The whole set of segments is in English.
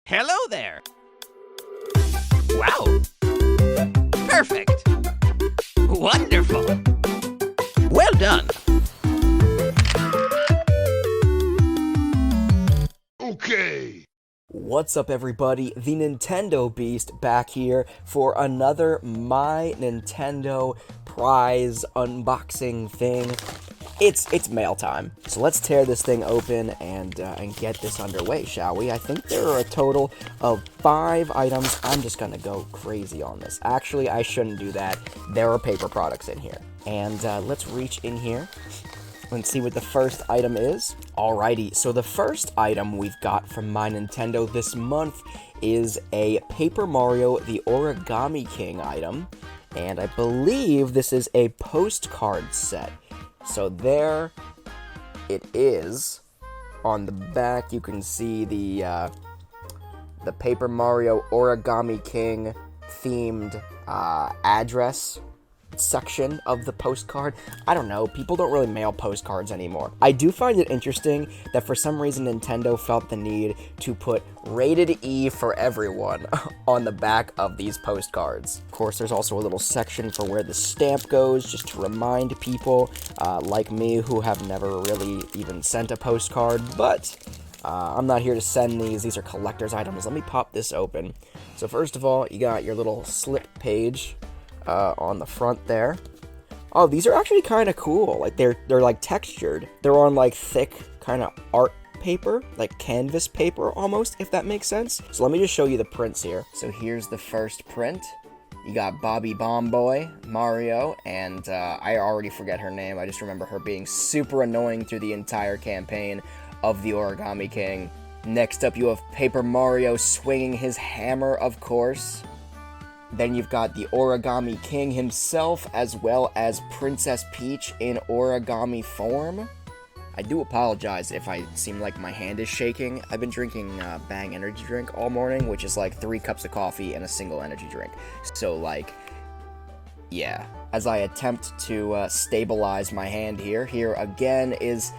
Hello there! Wow! Perfect! Wonderful! Well done! Okay! What's up, everybody? The Nintendo Beast back here for another My Nintendo prize unboxing thing. It's mail time, so let's tear this thing open and get this underway, shall we? I think there are a total of 5 items. I'm just gonna go crazy on this. Actually, I shouldn't do that. There are paper products in here, and let's reach in here and see what the first item is. Alrighty, so the first item we've got from My Nintendo this month is a Paper Mario the Origami King item, and I believe this is a postcard set. So there it is. On the back, you can see the Paper Mario Origami King themed address section of the postcard. I don't know, people don't really mail postcards anymore. I do find it interesting that for some reason Nintendo felt the need to put rated E for everyone on the back of these postcards. Of course, there's also a little section for where the stamp goes, just to remind people like me who have never really even sent a postcard, but I'm not here to send these are collector's items. Let me pop this open. So first of all, you got your little slip page on the front there. Oh, these are actually kind of cool. Like they're like textured. They're on like thick kind of art paper, like canvas paper almost, if that makes sense. So let me just show you the prints here. So here's the first print. You got Bobby Bombboy, Mario, and I already forget her name. I just remember her being super annoying through the entire campaign of the Origami King. Next up, you have Paper Mario swinging his hammer, of course. Then you've got the Origami King himself, as well as Princess Peach in origami form. I do apologize if I seem like my hand is shaking. I've been drinking Bang energy drink all morning, which is like 3 cups of coffee and a single energy drink. So, like, yeah. As I attempt to stabilize my hand here again is...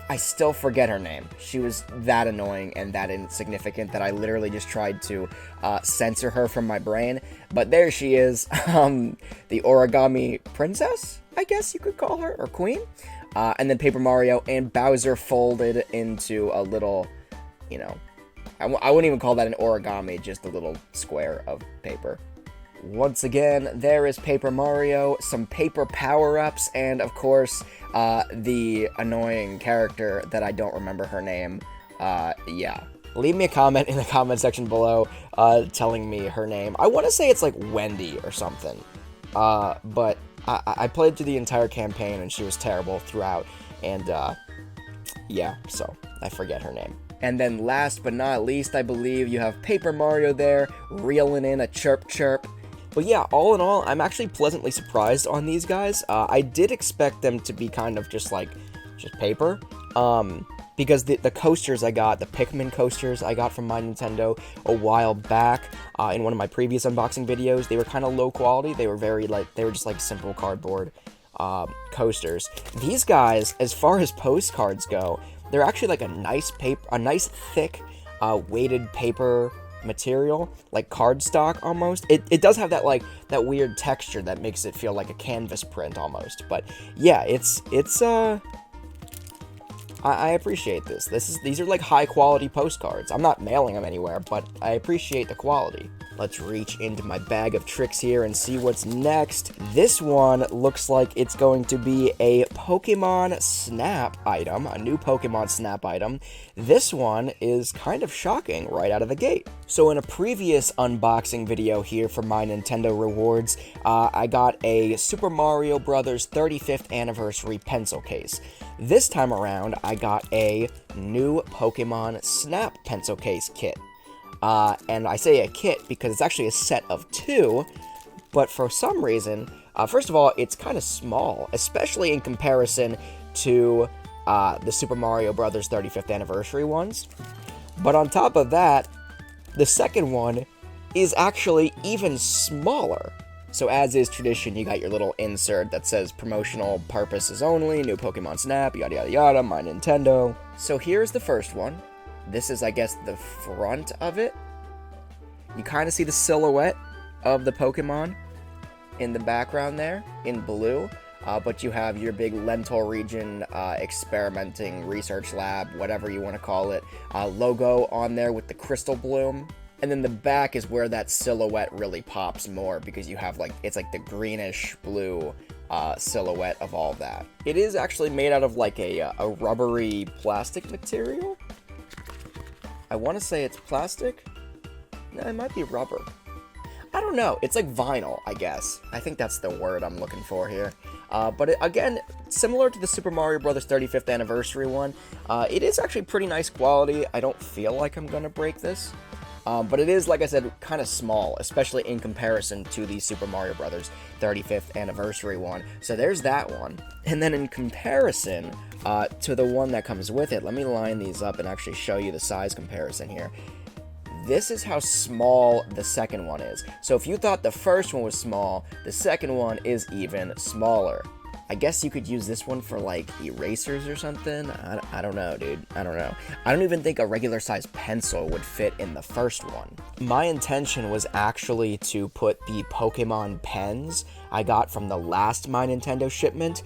I still forget her name. She was that annoying and that insignificant that I literally just tried to censor her from my brain. But there she is, the Origami Princess, I guess you could call her, or Queen. And then Paper Mario and Bowser folded into a little, you know, I wouldn't even call that an origami, just a little square of paper. Once again, there is Paper Mario, some paper power-ups, and of course, the annoying character that I don't remember her name. Yeah. Leave me a comment in the comment section below, telling me her name. I want to say it's like Wendy or something. But I played through the entire campaign and she was terrible throughout, and, yeah, so I forget her name. And then last but not least, I believe you have Paper Mario there, reeling in a chirp chirp. But yeah, all in all, I'm actually pleasantly surprised on these guys. I did expect them to be kind of just paper. Because the coasters I got, the Pikmin coasters I got from My Nintendo a while back, in one of my previous unboxing videos, they were kind of low quality. They were just like simple cardboard coasters. These guys, as far as postcards go, they're actually like a nice thick, weighted paper material, like cardstock almost. It does have that that weird texture that makes it feel like a canvas print almost. But yeah, I appreciate this. These are like high quality postcards. I'm not mailing them anywhere, but I appreciate the quality. Let's reach into my bag of tricks here and see what's next. This one looks like it's going to be a Pokemon Snap item, a new Pokemon Snap item. This one is kind of shocking right out of the gate. So in a previous unboxing video here for My Nintendo Rewards, I got a Super Mario Bros. 35th Anniversary pencil case. This time around, I got a new Pokemon Snap pencil case kit. And I say a kit because it's actually a set of 2, but for some reason, first of all, it's kind of small, especially in comparison to the Super Mario Bros. 35th Anniversary ones. But on top of that, the second one is actually even smaller. So as is tradition, you got your little insert that says promotional purposes only, new Pokemon Snap, yada yada yada, My Nintendo. So here's the first one. This is, I guess, the front of it. You kind of see the silhouette of the Pokemon in the background there, in blue. But you have your big Lental region experimenting research lab, whatever you want to call it, logo on there with the crystal bloom. And then the back is where that silhouette really pops more, because you have it's like the greenish blue silhouette of all that. It is actually made out of like a rubbery plastic material. I want to say it's plastic. No, it might be rubber. I don't know. It's like vinyl, I guess. I think that's the word I'm looking for here. But again, similar to the Super Mario Bros. 35th anniversary one, it is actually pretty nice quality. I don't feel like I'm going to break this. But it is, like I said, kind of small, especially in comparison to the Super Mario Bros. 35th anniversary one. So there's that one. And then in comparison to the one that comes with it, let me line these up and actually show you the size comparison here. This is how small the second one is. So if you thought the first one was small, the second one is even smaller. I guess you could use this one for like erasers or something. I don't know, dude. I don't know. I don't even think a regular size pencil would fit in the first one. My intention was actually to put the Pokemon pens I got from the last My Nintendo shipment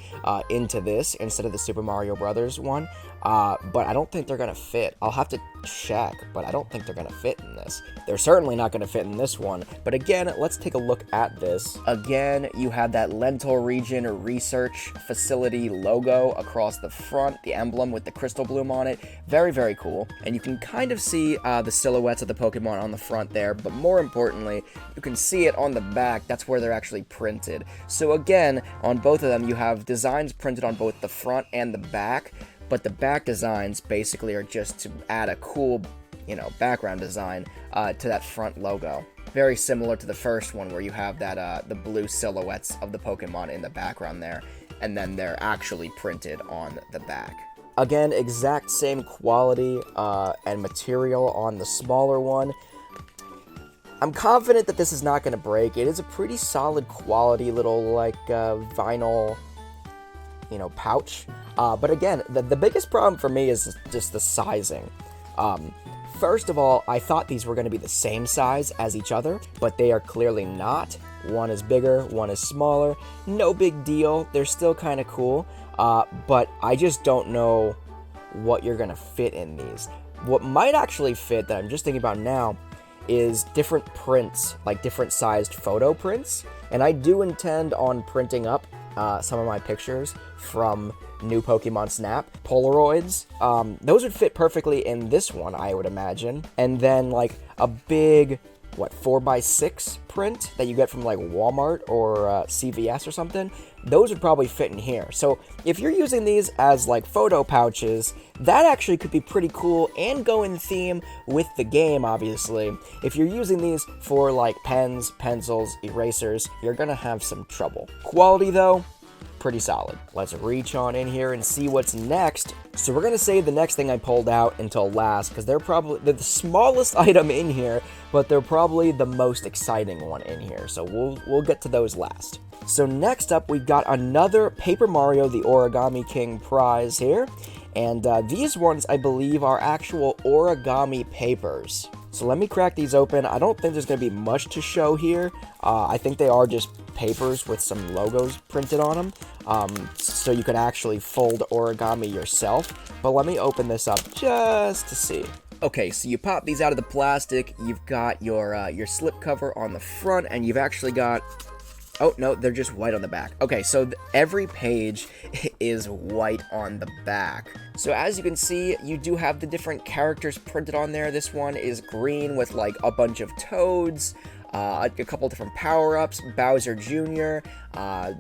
into this instead of the Super Mario Brothers one. But I don't think they're gonna fit. I'll have to check, but I don't think they're gonna fit in this. They're certainly not gonna fit in this one. But again, let's take a look at this. Again, you have that Lental Region Research Facility logo across the front, the emblem with the crystal bloom on it. Very, very cool. And you can kind of see the silhouettes of the Pokemon on the front there, but more importantly, you can see it on the back. That's where they're actually printed. So again, on both of them, you have designs printed on both the front and the back. But the back designs basically are just to add a cool, background design to that front logo. Very similar to the first one where you have that the blue silhouettes of the Pokemon in the background there, and then they're actually printed on the back. Again, exact same quality and material on the smaller one. I'm confident that this is not going to break. It is a pretty solid quality little vinyl pouch. But again, the biggest problem for me is just the sizing. First of all, I thought these were going to be the same size as each other, but they are clearly not. One is bigger, one is smaller. No big deal. They're still kind of cool. But I just don't know what you're going to fit in these. What might actually fit, that I'm just thinking about now, is different prints, like different sized photo prints. And I do intend on printing up some of my pictures from new Pokemon Snap Polaroids. Those would fit perfectly in this one, I would imagine. And then like a big 4x6 print that you get from like Walmart or CVS or something, those would probably fit in here. So if you're using these as like photo pouches, that actually could be pretty cool and go in theme with the game, obviously. If you're using these for like pens, pencils, erasers, you're gonna have some trouble. Quality though, pretty solid. Let's reach on in here and see what's next. So we're gonna save the next thing I pulled out until last, because they're the smallest item in here, but they're probably the most exciting one in here. So we'll get to those last. So next up, we've got another Paper Mario the Origami King prize here. And these ones, I believe, are actual origami papers. So let me crack these open. I don't think there's going to be much to show here. I think they are just papers with some logos printed on them. So you can actually fold origami yourself. But let me open this up just to see. Okay, so you pop these out of the plastic. You've got your slip cover on the front, and you've actually got... Oh, no, they're just white on the back. Okay, so every page is white on the back. So as you can see, you do have the different characters printed on there. This one is green with like a bunch of toads, a couple different power-ups, Bowser Jr.,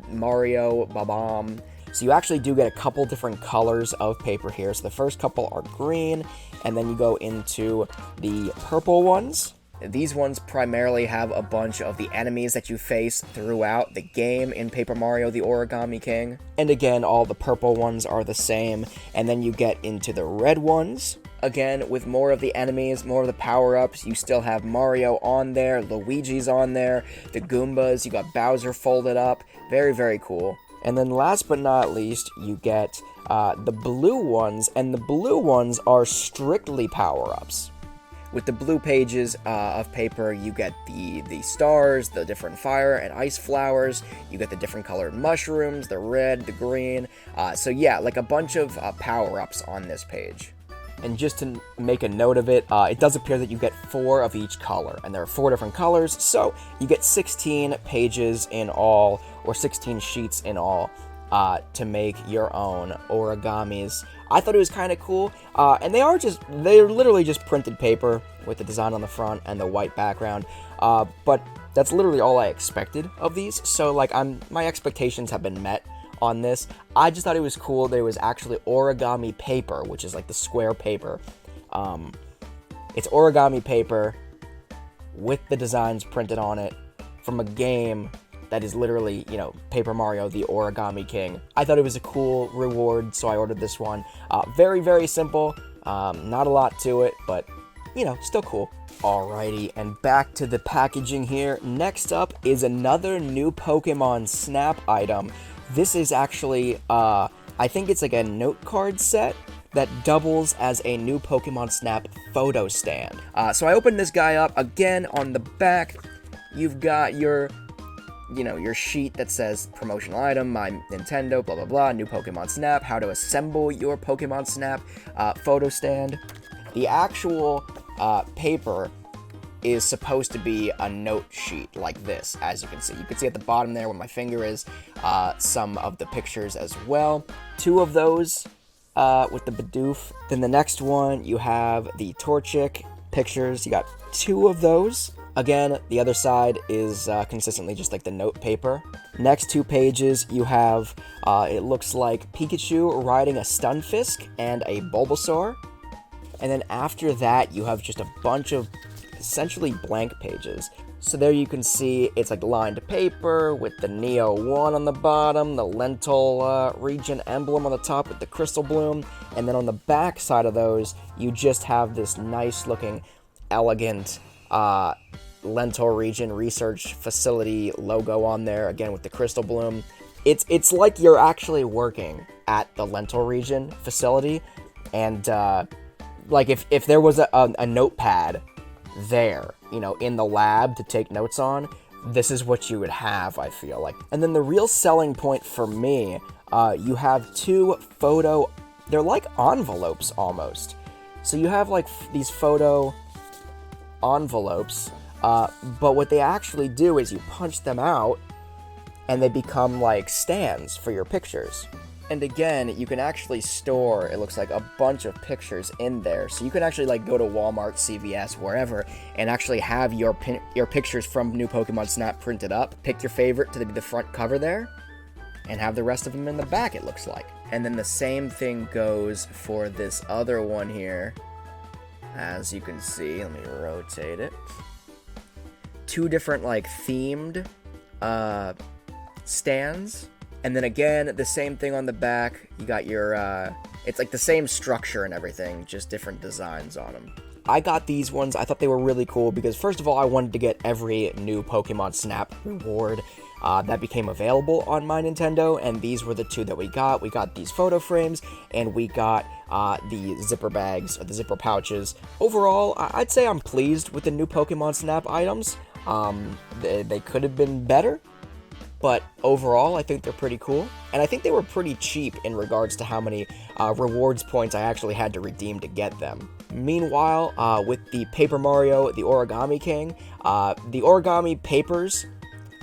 Mario, Babam. So you actually do get a couple different colors of paper here. So the first couple are green, and then you go into the purple ones. These ones primarily have a bunch of the enemies that you face throughout the game in Paper Mario the Origami King. And again, all the purple ones are the same. And then you get into the red ones. Again, with more of the enemies, more of the power-ups. You still have Mario on there, Luigi's on there, the Goombas, you got Bowser folded up. Very, very cool. And then last but not least, you get the blue ones, and the blue ones are strictly power-ups. With the blue pages of paper, you get the stars, the different fire and ice flowers, you get the different colored mushrooms, the red, the green, so yeah, like a bunch of power-ups on this page. And just to make a note of it, it does appear that you get 4 of each color, and there are 4 different colors, so you get 16 pages in all, or 16 sheets in all, to make your own origamis. I thought it was kind of cool, and they're literally just printed paper with the design on the front and the white background, but that's literally all I expected of these, so like my expectations have been met on this. I just thought it was cool that it was actually origami paper, which is like the square paper. It's origami paper with the designs printed on it from a game that is literally, you know, Paper Mario, the Origami King. I thought it was a cool reward, so I ordered this one. Very, very simple. Not a lot to it, but, you know, still cool. Alrighty, and back to the packaging here. Next up is another new Pokemon Snap item. This is actually, I think it's like a note card set that doubles as a new Pokemon Snap photo stand. So I opened this guy up. Again, on the back, you've got your sheet that says promotional item, my Nintendo, blah, blah, blah, new Pokemon Snap, how to assemble your Pokemon Snap photo stand. The actual paper is supposed to be a note sheet like this, as you can see. You can see at the bottom there where my finger is, some of the pictures as well. 2 of those with the Bidoof. Then the next one, you have the Torchic pictures. You got 2 of those. Again, the other side is consistently just like the note paper. Next 2 pages, you have, it looks like Pikachu riding a Stunfisk and a Bulbasaur. And then after that, you have just a bunch of essentially blank pages. So there you can see it's like lined paper with the Neo 1 on the bottom, the Lentil region emblem on the top with the Crystal Bloom, and then on the back side of those, you just have this nice looking, elegant Lentil region research facility logo on there, again with the Crystal Bloom. It's like you're actually working at the Lentil region facility, and like if there was a notepad there, you know, in the lab to take notes on, this is what you would have, I feel like. And then the real selling point for me, you have 2 photo, they're like envelopes almost. So you have like these photo envelopes, but what they actually do is you punch them out and they become like stands for your pictures. And again, you can actually store, it looks like, a bunch of pictures in there. So you can actually like go to Walmart, CVS, wherever, and actually have your pictures from new Pokemon Snap printed up. Pick your favorite to be the front cover there, and have the rest of them in the back, it looks like. And then the same thing goes for this other one here. As you can see, let me rotate it. 2 different like themed stands. And then again, the same thing on the back. You got your, it's like the same structure and everything, just different designs on them. I got these ones. I thought they were really cool because, first of all, I wanted to get every new Pokemon Snap reward that became available on my Nintendo, and these were the 2 that we got. We got these photo frames, and we got the zipper bags, or the zipper pouches. Overall, I'd say I'm pleased with the new Pokemon Snap items. They could have been better, but overall, I think they're pretty cool, and I think they were pretty cheap in regards to how many rewards points I actually had to redeem to get them. Meanwhile, with the Paper Mario, the Origami King, the origami papers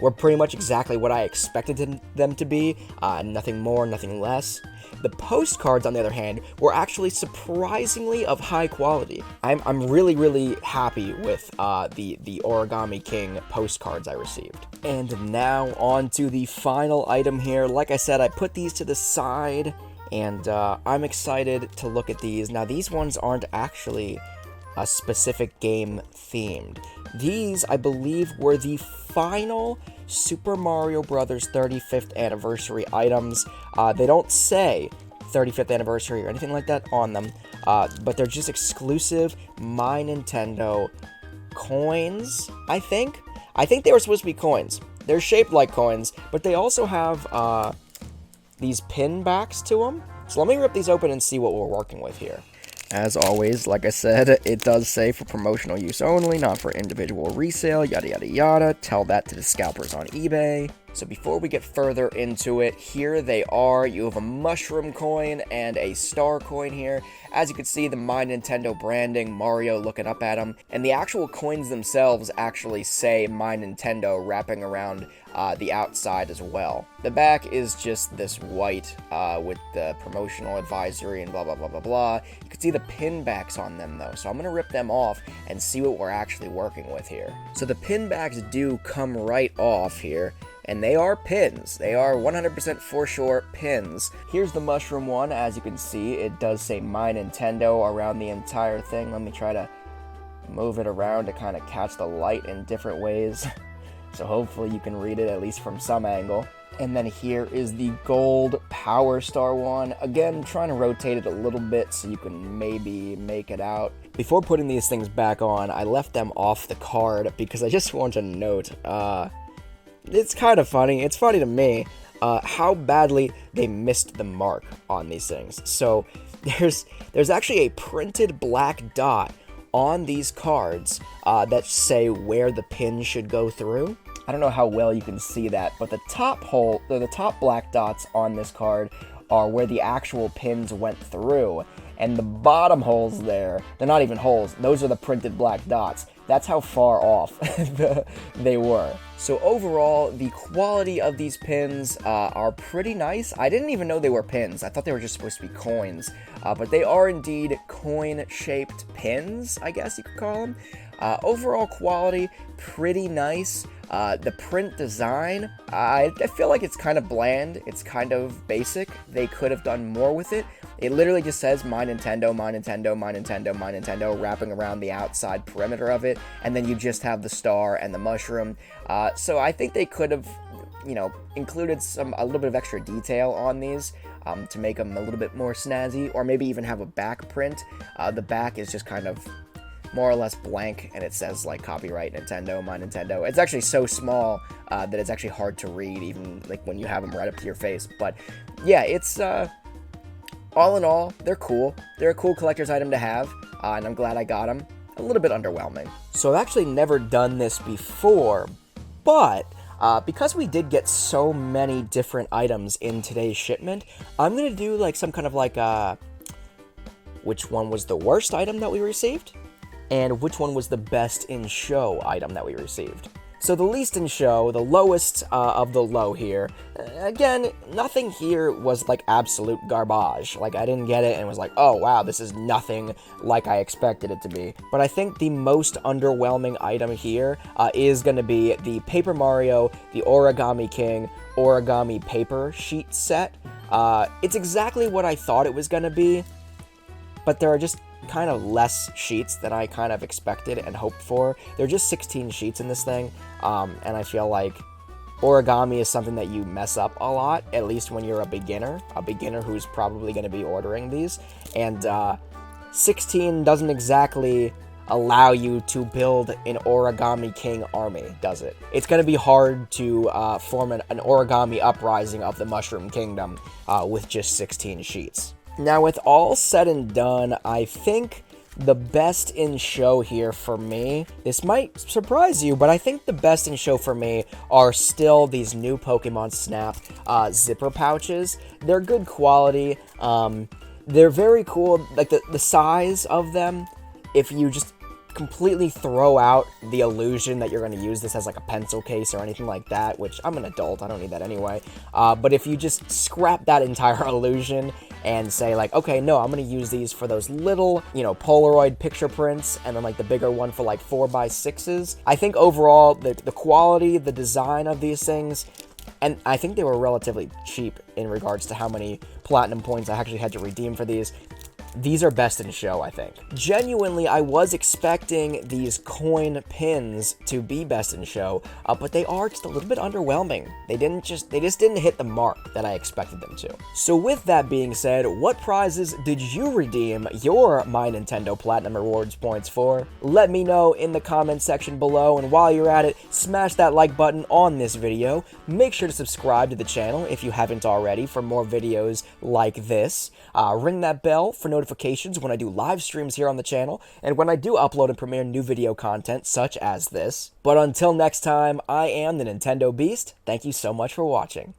were pretty much exactly what I expected them to be, nothing more, nothing less. The postcards, on the other hand, were actually surprisingly of high quality. I'm really, really happy with the Origami King postcards I received. And now on to the final item here. Like I said, I put these to the side, and I'm excited to look at these. Now, these ones aren't actually a specific game themed. These, I believe, were the final Super Mario Bros. 35th anniversary items. They don't say 35th anniversary or anything like that on them, but they're just exclusive My Nintendo coins, I think. I think they were supposed to be coins. They're shaped like coins, but they also have these pin backs to them. So let me rip these open and see what we're working with here. As always, like I said, it does say for promotional use only, not for individual resale, yada yada yada. Tell that to the scalpers on eBay. So before we get further into it, here they are. You have a mushroom coin and a star coin here. As you can see, the My Nintendo branding, Mario looking up at them, and the actual coins themselves actually say My Nintendo wrapping around the outside as well. The back is just this white with the promotional advisory and blah blah blah blah blah. You can see the pin backs on them though, so I'm gonna rip them off and see what we're actually working with here. So the pin backs do come right off here. And they are pins. They are 100% for sure pins. Here's the mushroom one. As you can see, it does say My Nintendo around the entire thing. Let me try to move it around to kind of catch the light in different ways. So hopefully you can read it at least from some angle. And then here is the gold Power Star one. Again, trying to rotate it a little bit so you can maybe make it out. Before putting these things back on, I left them off the card because I just want to note, it's kind of funny. It's funny to me how badly they missed the mark on these things. So there's actually a printed black dot on these cards that say where the pin should go through. I don't know how well you can see that, but the top black dots on this card are where the actual pins went through. And the bottom holes there, they're not even holes, those are the printed black dots. That's how far off they were. So overall, the quality of these pins are pretty nice. I didn't even know they were pins. I thought they were just supposed to be coins. But they are indeed coin-shaped pins, I guess you could call them. Overall quality, pretty nice. The print design, I feel like it's kind of bland. It's kind of basic. They could have done more with it. It literally just says My Nintendo, My Nintendo, My Nintendo, My Nintendo, wrapping around the outside perimeter of it, and then you just have the star and the mushroom. So I think they could have, included a little bit of extra detail on these to make them a little bit more snazzy, or maybe even have a back print. The back is just kind of more or less blank, and it says like copyright Nintendo, My Nintendo. It's actually so small that it's actually hard to read, even like when you have them right up to your face. But yeah, it's all in all, they're cool. They're a cool collector's item to have, and I'm glad I got them. A little bit underwhelming. So I've actually never done this before, but because we did get so many different items in today's shipment, I'm gonna do like some kind of like which one was the worst item that we received, and which one was the best in show item that we received. So the least in show, the lowest of the low here, again, nothing here was like absolute garbage. Like I didn't get it and was like, oh wow, this is nothing like I expected it to be. But I think the most underwhelming item here is going to be the Paper Mario, the Origami King, Origami Paper Sheet set. It's exactly what I thought it was going to be, but there are just kind of less sheets than I kind of expected and hoped for. There are just 16 sheets in this thing, and I feel like origami is something that you mess up a lot, at least when you're a beginner who's probably going to be ordering these, and 16 doesn't exactly allow you to build an Origami King army, does it? It's going to be hard to form an origami uprising of the Mushroom Kingdom with just 16 sheets. Now, with all said and done, I think the best in show here for me, this might surprise you, but I think the best in show for me are still these new Pokemon Snap zipper pouches. They're good quality. They're very cool. Like the size of them, if you just completely throw out the illusion that you're going to use this as like a pencil case or anything like that, which I'm an adult, I don't need that anyway. But if you just scrap that entire illusion and say like, okay, no, I'm going to use these for those little, Polaroid picture prints, and then like the bigger one for like 4x6s. I think overall, the quality, the design of these things, and I think they were relatively cheap in regards to how many platinum points I actually had to redeem for these. these are best in show, I think. Genuinely, I was expecting these coin pins to be best in show, but they are just a little bit underwhelming. They just didn't hit the mark that I expected them to. So with that being said, what prizes did you redeem your My Nintendo Platinum Rewards points for? Let me know in the comment section below, and while you're at it, smash that like button on this video. Make sure to subscribe to the channel if you haven't already for more videos like this. Ring that bell for notifications when I do live streams here on the channel, and when I do upload and premiere new video content such as this. But until next time, I am the Nintendo Beast. Thank you so much for watching.